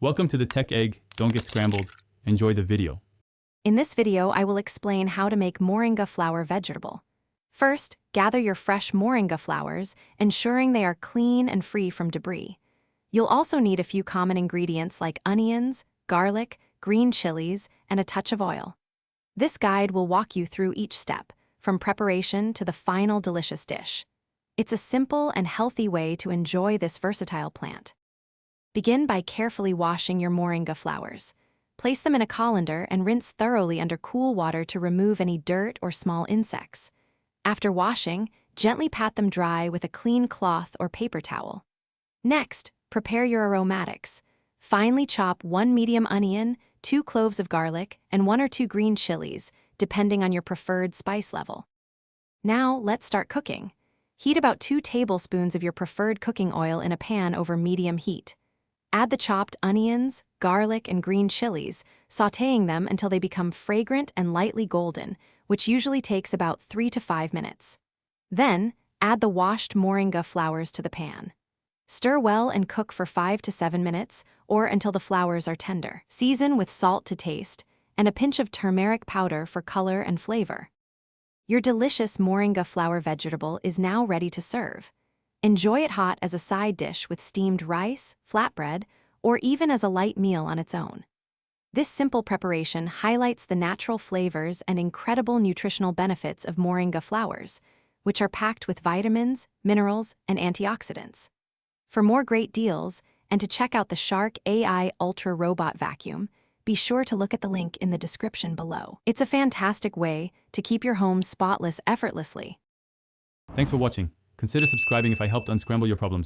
Welcome to the Tech Egg. Don't get scrambled. Enjoy the video. In this video, I will explain how to make moringa flower vegetable. First, gather your fresh moringa flowers, ensuring they are clean and free from debris. You'll also need a few common ingredients like onions, garlic, green chilies, and a touch of oil. This guide will walk you through each step, from preparation to the final delicious dish. It's a simple and healthy way to enjoy this versatile plant. Begin by carefully washing your moringa flowers. Place them in a colander and rinse thoroughly under cool water to remove any dirt or small insects. After washing, gently pat them dry with a clean cloth or paper towel. Next, prepare your aromatics. Finely chop 1 medium onion, 2 cloves of garlic, and 1 or 2 green chilies, depending on your preferred spice level. Now, let's start cooking. Heat about 2 tablespoons of your preferred cooking oil in a pan over medium heat. Add the chopped onions, garlic, and green chilies, sautéing them until they become fragrant and lightly golden, which usually takes about 3 to 5 minutes. Then, add the washed moringa flowers to the pan. Stir well and cook for 5 to 7 minutes, or until the flowers are tender. Season with salt to taste, and a pinch of turmeric powder for color and flavor. Your delicious moringa flower vegetable is now ready to serve. Enjoy it hot as a side dish with steamed rice, flatbread, or even as a light meal on its own. This simple preparation highlights the natural flavors and incredible nutritional benefits of moringa flowers, which are packed with vitamins, minerals, and antioxidants. For more great deals, and to check out the Shark AI Ultra Robot Vacuum, be sure to look at the link in the description below. It's a fantastic way to keep your home spotless effortlessly. Thanks for watching. Consider subscribing if I helped unscramble your problems.